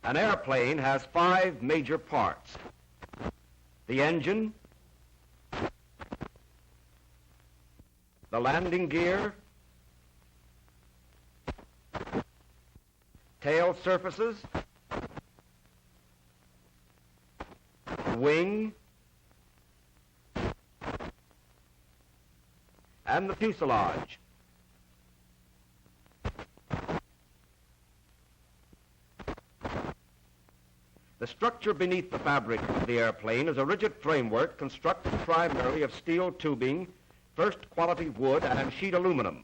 An airplane has 5 major parts: the engine, the landing gear, tail surfaces, wing, and the fuselage. The structure beneath the fabric of the airplane is a rigid framework constructed primarily of steel tubing, first-quality wood, and sheet aluminum.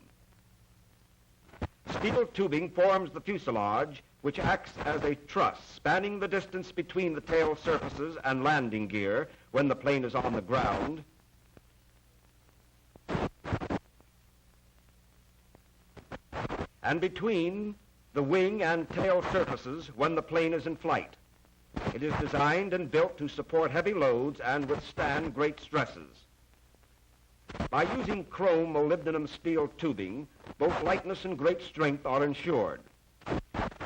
Steel tubing forms the fuselage, which acts as a truss spanning the distance between the tail surfaces and landing gear when the plane is on the ground, and between the wing and tail surfaces when the plane is in flight. It is designed and built to support heavy loads and withstand great stresses. By using chrome molybdenum steel tubing, both lightness and great strength are ensured.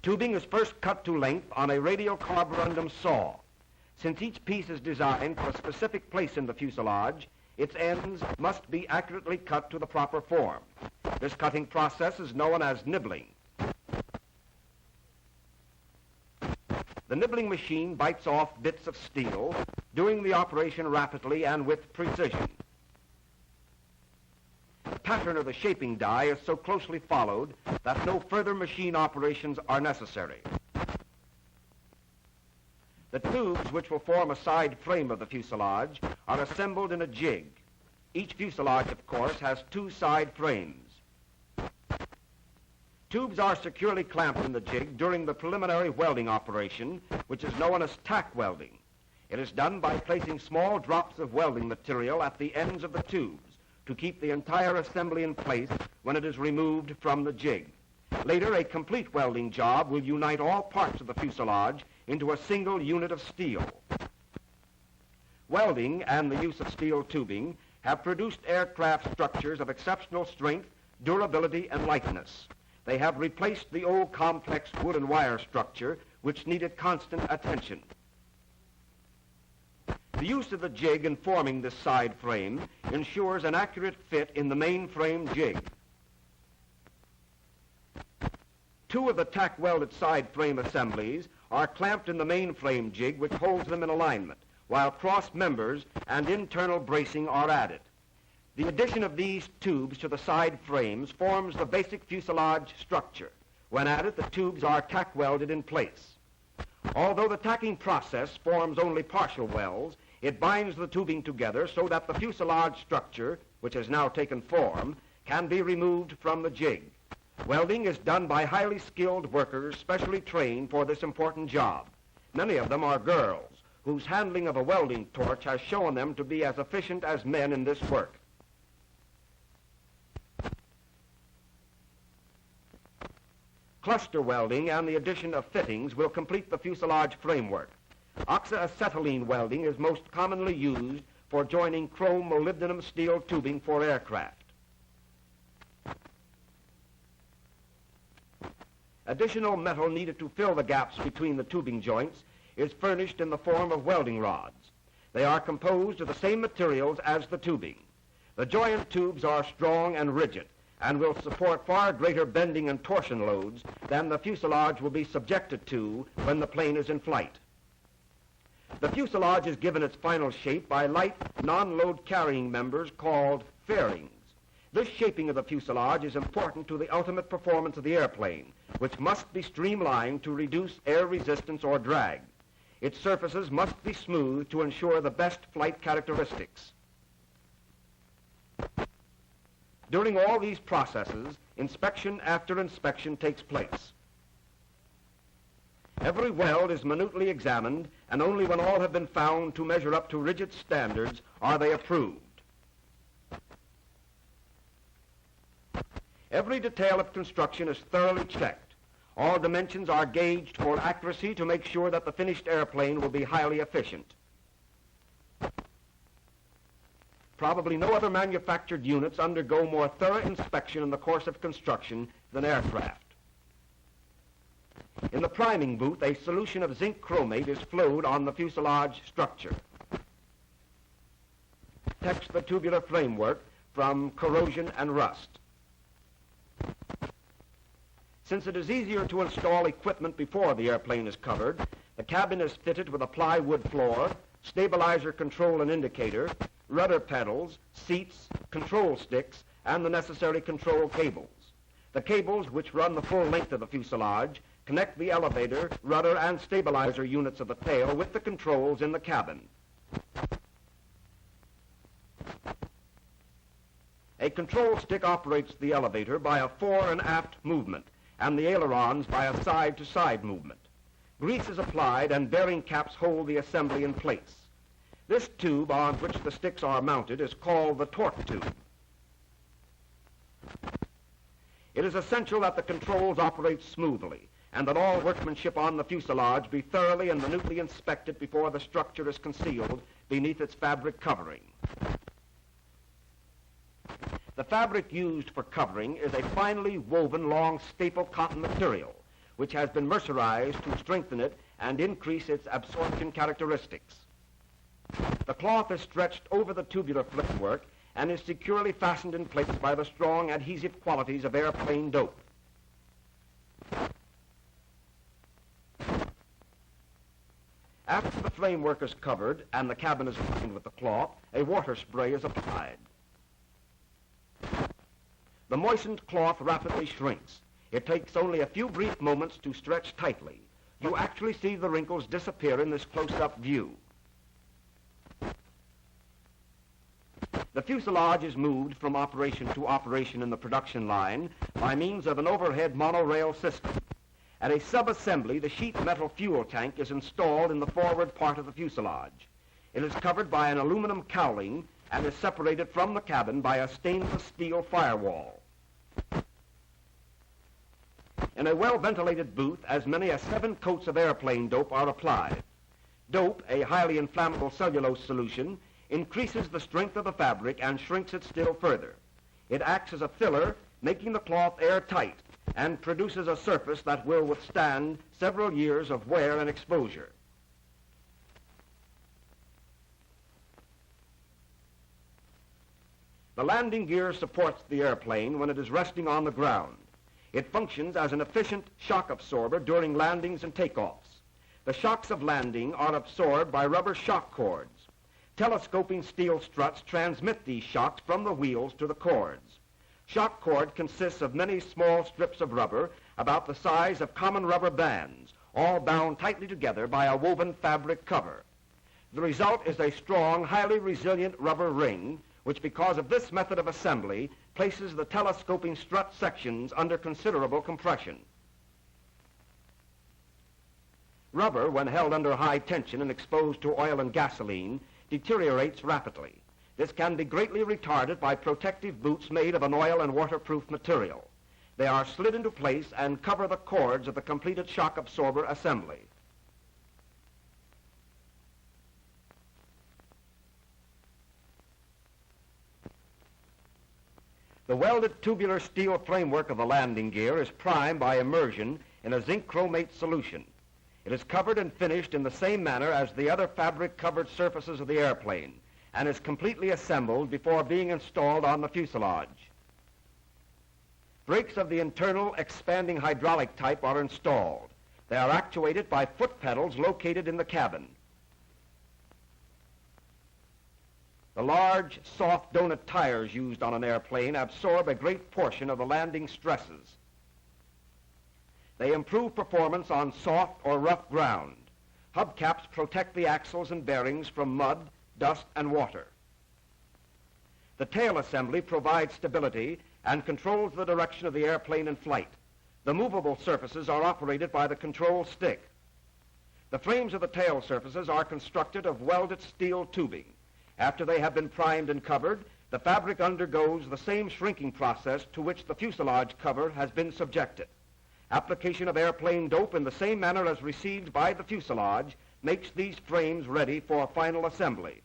Tubing is first cut to length on a radial carborundum saw. Since each piece is designed for a specific place in the fuselage, its ends must be accurately cut to the proper form. This cutting process is known as nibbling. The nibbling machine bites off bits of steel, doing the operation rapidly and with precision. The pattern of the shaping die is so closely followed that no further machine operations are necessary. The tubes which will form a side frame of the fuselage are assembled in a jig. Each fuselage, of course, has 2 side frames. Tubes are securely clamped in the jig during the preliminary welding operation, which is known as tack welding. It is done by placing small drops of welding material at the ends of the tubes to keep the entire assembly in place when it is removed from the jig. Later, a complete welding job will unite all parts of the fuselage into a single unit of steel. Welding and the use of steel tubing have produced aircraft structures of exceptional strength, durability, and lightness. They have replaced the old complex wood and wire structure, which needed constant attention. The use of the jig in forming this side frame ensures an accurate fit in the main frame jig. 2 of the tack welded side frame assemblies are clamped in the main frame jig, which holds them in alignment, while cross members and internal bracing are added. The addition of these tubes to the side frames forms the basic fuselage structure. When added, the tubes are tack welded in place. Although the tacking process forms only partial welds, it binds the tubing together so that the fuselage structure, which has now taken form, can be removed from the jig. Welding is done by highly skilled workers specially trained for this important job. Many of them are girls, whose handling of a welding torch has shown them to be as efficient as men in this work. Cluster welding and the addition of fittings will complete the fuselage framework. Oxyacetylene welding is most commonly used for joining chrome molybdenum steel tubing for aircraft. Additional metal needed to fill the gaps between the tubing joints is furnished in the form of welding rods. They are composed of the same materials as the tubing. The joint tubes are strong and rigid and will support far greater bending and torsion loads than the fuselage will be subjected to when the plane is in flight. The fuselage is given its final shape by light, non-load carrying members called fairings. This shaping of the fuselage is important to the ultimate performance of the airplane, which must be streamlined to reduce air resistance or drag. Its surfaces must be smooth to ensure the best flight characteristics. During all these processes, inspection after inspection takes place. Every weld is minutely examined, and only when all have been found to measure up to rigid standards are they approved. Every detail of construction is thoroughly checked. All dimensions are gauged for accuracy to make sure that the finished airplane will be highly efficient. Probably no other manufactured units undergo more thorough inspection in the course of construction than aircraft. In the priming booth, a solution of zinc chromate is flowed on the fuselage structure. Protects the tubular framework from corrosion and rust. Since it is easier to install equipment before the airplane is covered, the cabin is fitted with a plywood floor, stabilizer control and indicator, rudder pedals, seats, control sticks, and the necessary control cables. The cables, which run the full length of the fuselage, connect the elevator, rudder, and stabilizer units of the tail with the controls in the cabin. A control stick operates the elevator by a fore and aft movement, and the ailerons by a side-to-side movement. Grease is applied and bearing caps hold the assembly in place. This tube on which the sticks are mounted is called the torque tube. It is essential that the controls operate smoothly and that all workmanship on the fuselage be thoroughly and minutely inspected before the structure is concealed beneath its fabric covering. The fabric used for covering is a finely woven long staple cotton material, which has been mercerized to strengthen it and increase its absorption characteristics. The cloth is stretched over the tubular flipwork and is securely fastened in place by the strong adhesive qualities of airplane dope. After the framework is covered and the cabin is lined with the cloth, a water spray is applied. The moistened cloth rapidly shrinks. It takes only a few brief moments to stretch tightly. You actually see the wrinkles disappear in this close-up view. The fuselage is moved from operation to operation in the production line by means of an overhead monorail system. At a sub-assembly, the sheet metal fuel tank is installed in the forward part of the fuselage. It is covered by an aluminum cowling and is separated from the cabin by a stainless steel firewall. In a well-ventilated booth, as many as 7 coats of airplane dope are applied. Dope, a highly inflammable cellulose solution, increases the strength of the fabric and shrinks it still further. It acts as a filler, making the cloth airtight, and produces a surface that will withstand several years of wear and exposure. The landing gear supports the airplane when it is resting on the ground. It functions as an efficient shock absorber during landings and takeoffs. The shocks of landing are absorbed by rubber shock cords. Telescoping steel struts transmit these shocks from the wheels to the cords. Shock cord consists of many small strips of rubber about the size of common rubber bands, all bound tightly together by a woven fabric cover. The result is a strong, highly resilient rubber ring, which, because of this method of assembly, places the telescoping strut sections under considerable compression. Rubber, when held under high tension and exposed to oil and gasoline, deteriorates rapidly. This can be greatly retarded by protective boots made of an oil and waterproof material. They are slid into place and cover the cords of the completed shock absorber assembly. The welded tubular steel framework of the landing gear is primed by immersion in a zinc chromate solution. It is covered and finished in the same manner as the other fabric-covered surfaces of the airplane and is completely assembled before being installed on the fuselage. Brakes of the internal expanding hydraulic type are installed. They are actuated by foot pedals located in the cabin. The large, soft donut tires used on an airplane absorb a great portion of the landing stresses. They improve performance on soft or rough ground. Hubcaps protect the axles and bearings from mud, dust, and water. The tail assembly provides stability and controls the direction of the airplane in flight. The movable surfaces are operated by the control stick. The frames of the tail surfaces are constructed of welded steel tubing. After they have been primed and covered, the fabric undergoes the same shrinking process to which the fuselage cover has been subjected. Application of airplane dope in the same manner as received by the fuselage makes these frames ready for final assembly.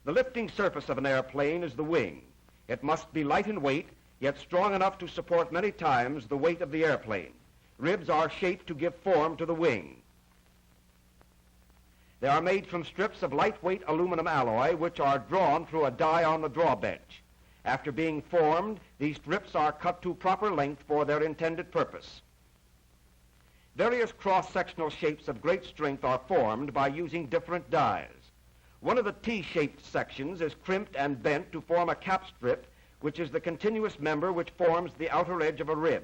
The lifting surface of an airplane is the wing. It must be light in weight yet strong enough to support many times the weight of the airplane. Ribs are shaped to give form to the wing. They are made from strips of lightweight aluminum alloy which are drawn through a die on the drawbench. After being formed, these strips are cut to proper length for their intended purpose. Various cross-sectional shapes of great strength are formed by using different dies. One of the T-shaped sections is crimped and bent to form a cap strip, which is the continuous member which forms the outer edge of a rib.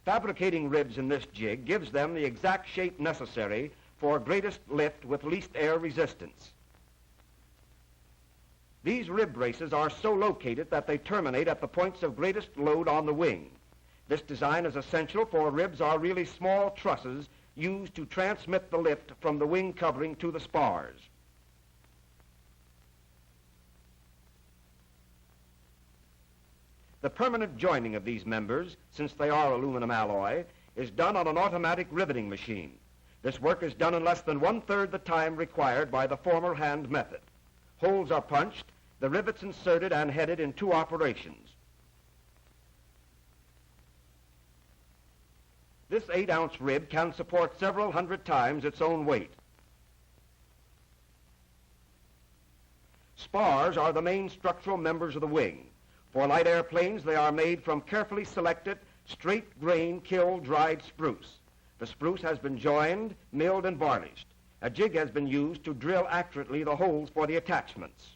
Fabricating ribs in this jig gives them the exact shape necessary for greatest lift with least air resistance. These rib braces are so located that they terminate at the points of greatest load on the wing. This design is essential, for ribs are really small trusses used to transmit the lift from the wing covering to the spars. The permanent joining of these members, since they are aluminum alloy, is done on an automatic riveting machine. This work is done in less than 1/3 the time required by the former hand method. Holes are punched, the rivets inserted and headed in 2 operations. This 8-ounce rib can support several hundred times its own weight. Spars are the main structural members of the wing. For light airplanes, they are made from carefully selected, straight-grain, kiln-dried spruce. The spruce has been joined, milled, and varnished. A jig has been used to drill accurately the holes for the attachments.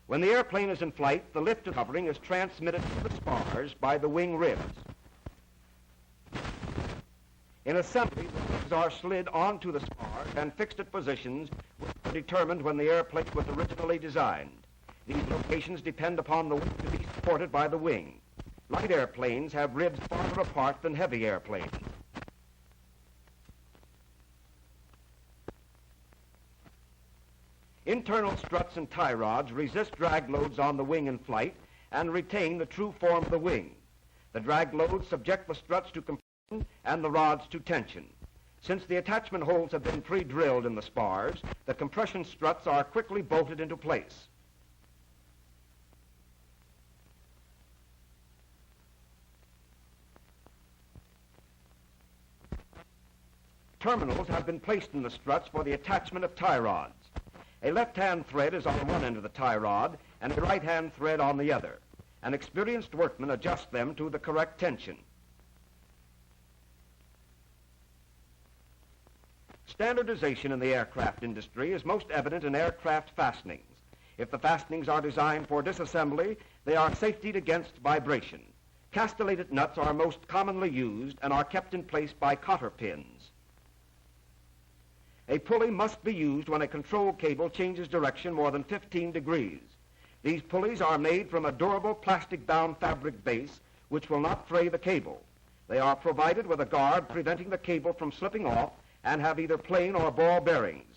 When the airplane is in flight, the lift covering is transmitted to the spars by the wing ribs. In assembly, the ribs are slid onto the spars and fixed at positions which were determined when the airplane was originally designed. These locations depend upon the weight to be supported by the wing. Light airplanes have ribs farther apart than heavy airplanes. Internal struts and tie rods resist drag loads on the wing in flight and retain the true form of the wing. The drag loads subject the struts to compression and the rods to tension. Since the attachment holes have been pre-drilled in the spars, the compression struts are quickly bolted into place. Terminals have been placed in the struts for the attachment of tie rods. A left-hand thread is on one end of the tie rod and a right-hand thread on the other. An experienced workman adjusts them to the correct tension. Standardization in the aircraft industry is most evident in aircraft fastenings. If the fastenings are designed for disassembly, they are safetied against vibration. Castellated nuts are most commonly used and are kept in place by cotter pins. A pulley must be used when a control cable changes direction more than 15 degrees. These pulleys are made from a durable plastic-bound fabric base which will not fray the cable. They are provided with a guard preventing the cable from slipping off and have either plain or ball bearings.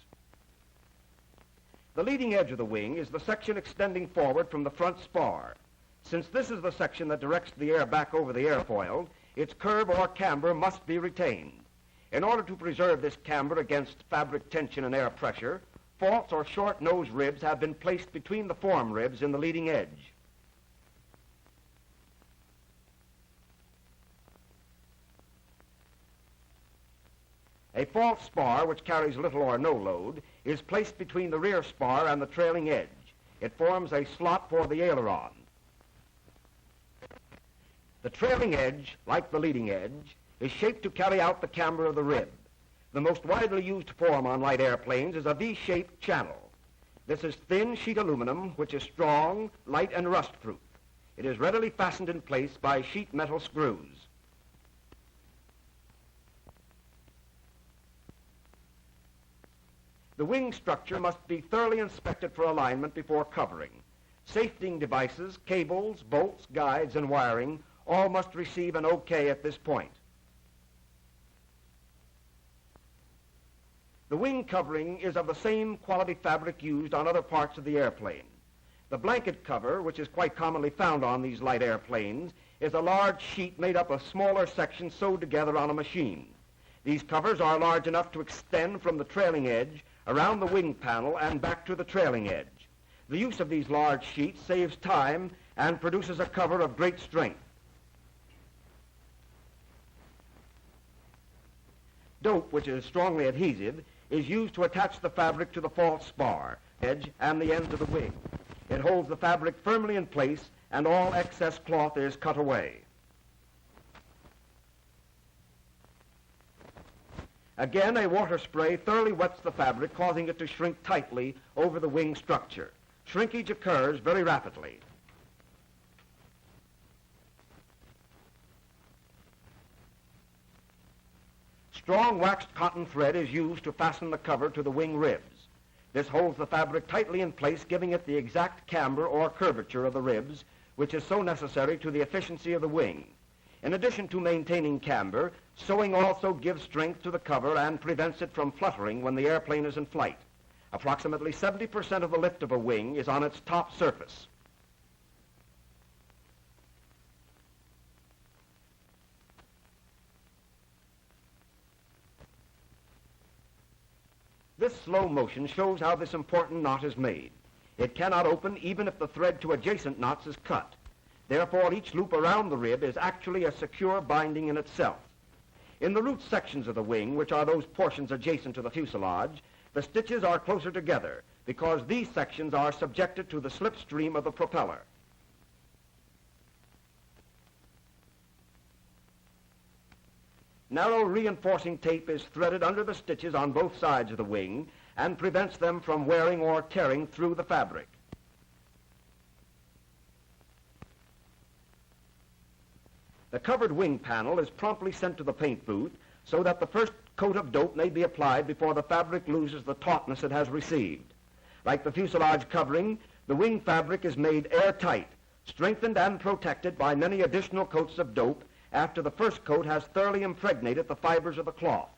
The leading edge of the wing is the section extending forward from the front spar. Since this is the section that directs the air back over the airfoil, its curve or camber must be retained. In order to preserve this camber against fabric tension and air pressure, false or short nose ribs have been placed between the form ribs in the leading edge. A false spar, which carries little or no load, is placed between the rear spar and the trailing edge. It forms a slot for the aileron. The trailing edge, like the leading edge, is shaped to carry out the camber of the rib. The most widely used form on light airplanes is a V-shaped channel. This is thin sheet aluminum, which is strong, light, and rust-proof. It is readily fastened in place by sheet metal screws. The wing structure must be thoroughly inspected for alignment before covering. Safetying devices, cables, bolts, guides, and wiring all must receive an OK at this point. The wing covering is of the same quality fabric used on other parts of the airplane. The blanket cover, which is quite commonly found on these light airplanes, is a large sheet made up of smaller sections sewed together on a machine. These covers are large enough to extend from the trailing edge around the wing panel and back to the trailing edge. The use of these large sheets saves time and produces a cover of great strength. Dope, which is strongly adhesive, is used to attach the fabric to the false spar, edge, and the ends of the wing. It holds the fabric firmly in place, and all excess cloth is cut away. Again, a water spray thoroughly wets the fabric, causing it to shrink tightly over the wing structure. Shrinkage occurs very rapidly. Strong waxed cotton thread is used to fasten the cover to the wing ribs. This holds the fabric tightly in place, giving it the exact camber or curvature of the ribs, which is so necessary to the efficiency of the wing. In addition to maintaining camber, sewing also gives strength to the cover and prevents it from fluttering when the airplane is in flight. Approximately 70% of the lift of a wing is on its top surface. This slow motion shows how this important knot is made. It cannot open even if the thread to adjacent knots is cut. Therefore, each loop around the rib is actually a secure binding in itself. In the root sections of the wing, which are those portions adjacent to the fuselage, the stitches are closer together because these sections are subjected to the slipstream of the propeller. Narrow reinforcing tape is threaded under the stitches on both sides of the wing and prevents them from wearing or tearing through the fabric. The covered wing panel is promptly sent to the paint booth so that the first coat of dope may be applied before the fabric loses the tautness it has received. Like the fuselage covering, the wing fabric is made airtight, strengthened and protected by many additional coats of dope after the first coat has thoroughly impregnated the fibers of the cloth.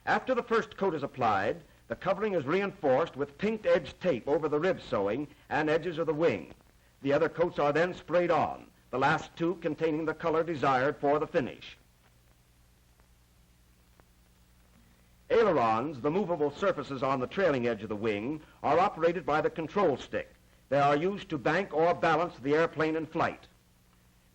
After the first coat is applied, the covering is reinforced with pinked-edged tape over the rib sewing and edges of the wing. The other coats are then sprayed on, the last two containing the color desired for the finish. Ailerons, the movable surfaces on the trailing edge of the wing, are operated by the control stick. They are used to bank or balance the airplane in flight.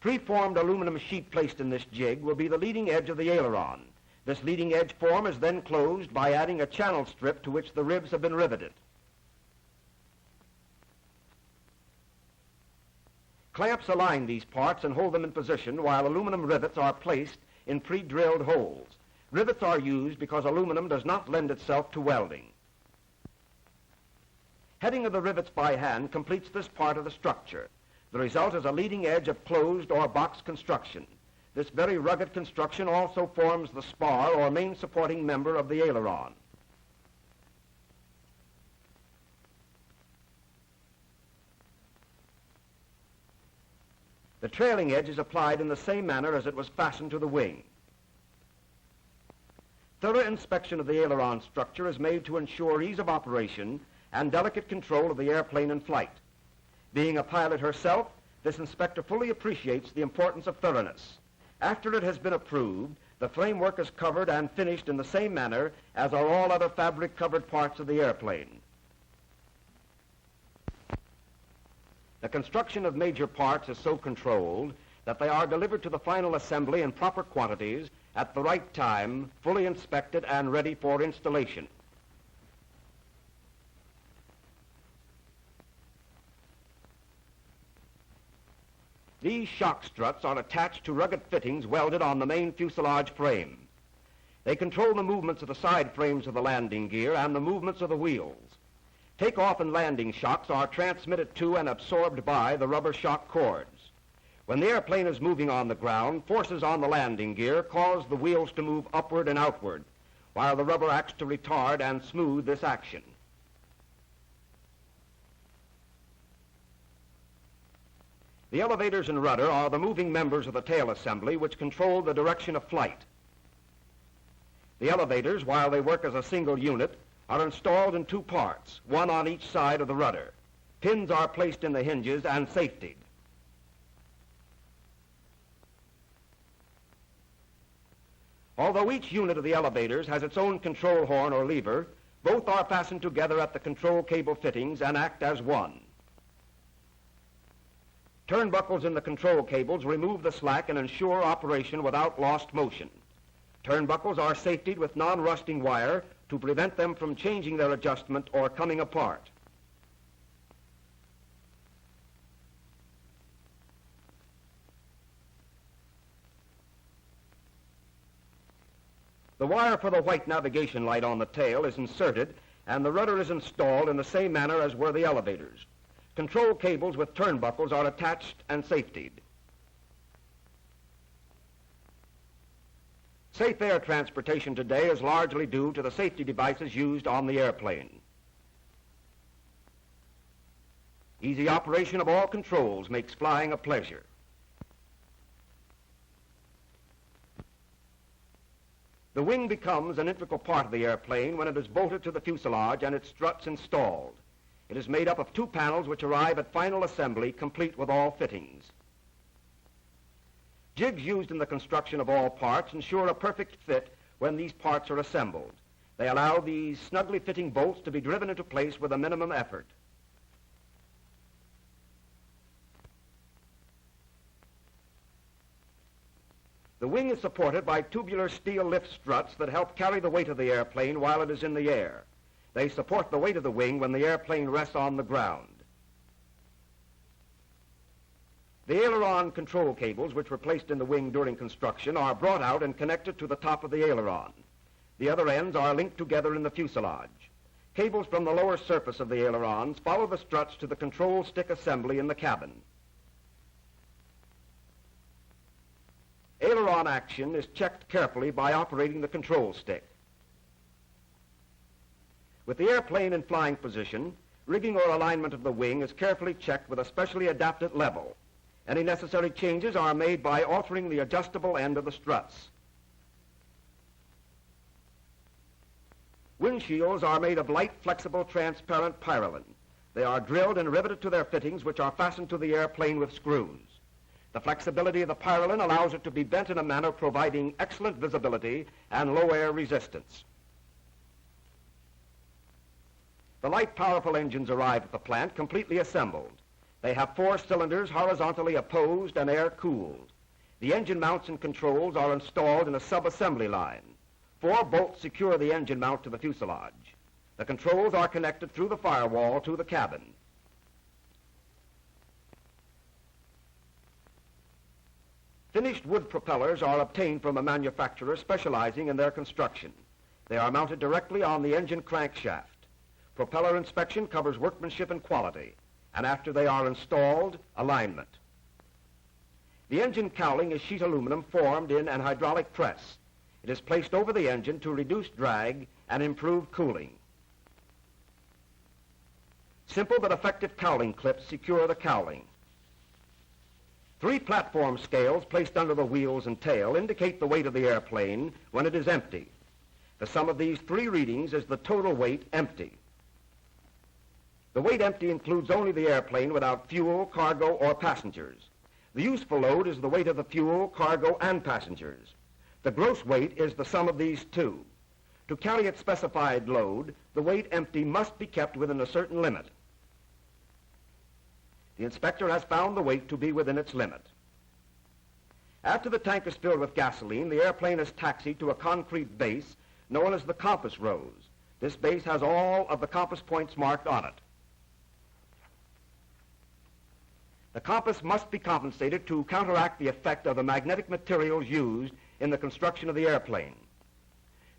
Preformed aluminum sheet placed in this jig will be the leading edge of the aileron. This leading edge form is then closed by adding a channel strip to which the ribs have been riveted. Clamps align these parts and hold them in position while aluminum rivets are placed in pre-drilled holes. Rivets are used because aluminum does not lend itself to welding. Heading of the rivets by hand completes this part of the structure. The result is a leading edge of closed or box construction. This very rugged construction also forms the spar or main supporting member of the aileron. The trailing edge is applied in the same manner as it was fastened to the wing. Thorough inspection of the aileron structure is made to ensure ease of operation and delicate control of the airplane in flight. Being a pilot herself, this inspector fully appreciates the importance of thoroughness. After it has been approved, the framework is covered and finished in the same manner as are all other fabric-covered parts of the airplane. The construction of major parts is so controlled that they are delivered to the final assembly in proper quantities at the right time, fully inspected and ready for installation. These shock struts are attached to rugged fittings welded on the main fuselage frame. They control the movements of the side frames of the landing gear and the movements of the wheels. Takeoff and landing shocks are transmitted to and absorbed by the rubber shock cords. When the airplane is moving on the ground, forces on the landing gear cause the wheels to move upward and outward, while the rubber acts to retard and smooth this action. The elevators and rudder are the moving members of the tail assembly which control the direction of flight. The elevators, while they work as a single unit, are installed in two parts, one on each side of the rudder. Pins are placed in the hinges and safetied. Although each unit of the elevators has its own control horn or lever, Both are fastened together at the control cable fittings and act as one. Turnbuckles in the control cables remove the slack and ensure operation without lost motion. Turnbuckles are safetied with non-rusting wire to prevent them from changing their adjustment or coming apart. The wire for the white navigation light on the tail is inserted, and the rudder is installed in the same manner as were the elevators. Control cables with turnbuckles are attached and safetied. Safe air transportation today is largely due to the safety devices used on the airplane. Easy operation of all controls makes flying a pleasure. The wing becomes an integral part of the airplane when it is bolted to the fuselage and its struts installed. It is made up of two panels which arrive at final assembly complete with all fittings. Jigs used in the construction of all parts ensure a perfect fit when these parts are assembled. They allow these snugly fitting bolts to be driven into place with a minimum effort. The wing is supported by tubular steel lift struts that help carry the weight of the airplane while it is in the air. They support the weight of the wing when the airplane rests on the ground. The aileron control cables, which were placed in the wing during construction, are brought out and connected to the top of the aileron. The other ends are linked together in the fuselage. Cables from the lower surface of the ailerons follow the struts to the control stick assembly in the cabin. Aileron action is checked carefully by operating the control stick. With the airplane in flying position, rigging or alignment of the wing is carefully checked with a specially adapted level. Any necessary changes are made by altering the adjustable end of the struts. Windshields are made of light, flexible, transparent pyralin. They are drilled and riveted to their fittings, which are fastened to the airplane with screws. The flexibility of the pyralin allows it to be bent in a manner providing excellent visibility and low air resistance. The light, powerful engines arrive at the plant completely assembled. They have 4 cylinders horizontally opposed and air-cooled. The engine mounts and controls are installed in a sub-assembly line. 4 bolts secure the engine mount to the fuselage. The controls are connected through the firewall to the cabin. Finished wood propellers are obtained from a manufacturer specializing in their construction. They are mounted directly on the engine crankshaft. Propeller inspection covers workmanship and quality, and after they are installed, alignment. The engine cowling is sheet aluminum formed in an hydraulic press. It is placed over the engine to reduce drag and improve cooling. Simple but effective cowling clips secure the cowling. 3 platform scales placed under the wheels and tail indicate the weight of the airplane when it is empty. The sum of these 3 readings is the total weight empty. The weight empty includes only the airplane without fuel, cargo, or passengers. The useful load is the weight of the fuel, cargo, and passengers. The gross weight is the sum of these 2. To carry its specified load, the weight empty must be kept within a certain limit. The inspector has found the weight to be within its limit. After the tank is filled with gasoline, the airplane is taxied to a concrete base known as the compass rose. This base has all of the compass points marked on it. The compass must be compensated to counteract the effect of the magnetic materials used in the construction of the airplane.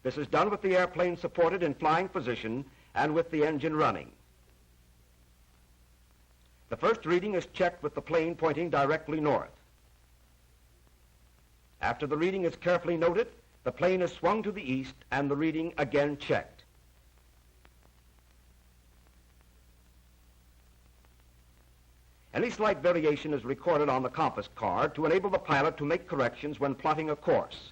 This is done with the airplane supported in flying position and with the engine running. The first reading is checked with the plane pointing directly north. After the reading is carefully noted, the plane is swung to the east and the reading again checked. Any slight variation is recorded on the compass card to enable the pilot to make corrections when plotting a course.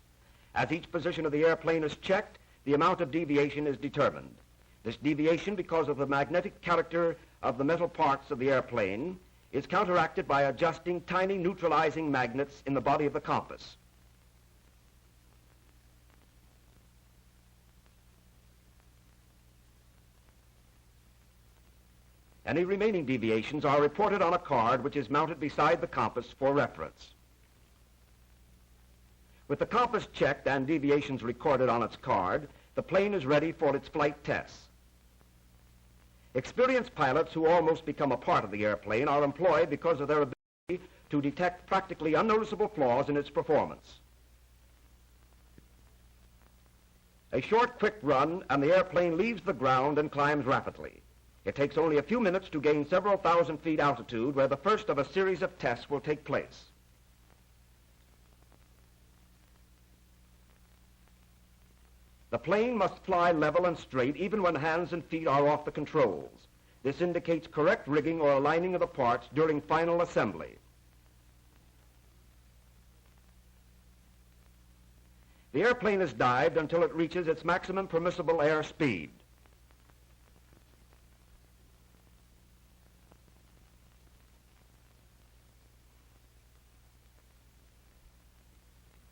As each position of the airplane is checked, the amount of deviation is determined. This deviation, because of the magnetic character of the metal parts of the airplane, is counteracted by adjusting tiny neutralizing magnets in the body of the compass. Any remaining deviations are reported on a card which is mounted beside the compass for reference. With the compass checked and deviations recorded on its card, the plane is ready for its flight tests. Experienced pilots who almost become a part of the airplane are employed because of their ability to detect practically unnoticeable flaws in its performance. A short, quick run, and the airplane leaves the ground and climbs rapidly. It takes only a few minutes to gain several thousand feet altitude, where the first of a series of tests will take place. The plane must fly level and straight even when hands and feet are off the controls. This indicates correct rigging or aligning of the parts during final assembly. The airplane is dived until it reaches its maximum permissible air speed.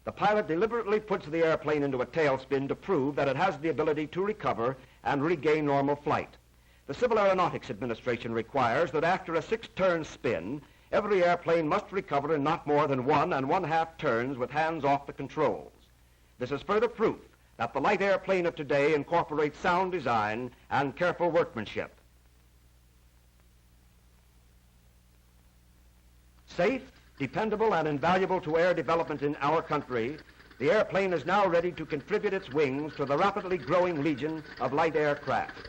The pilot deliberately puts the airplane into a tailspin to prove that it has the ability to recover and regain normal flight. The Civil Aeronautics Administration requires that after a 6-turn spin, every airplane must recover in not more than 1 1/2 turns with hands off the controls. This is further proof that the light airplane of today incorporates sound design and careful workmanship. Safe, dependable, and invaluable to air development in our country, the airplane is now ready to contribute its wings to the rapidly growing legion of light aircraft.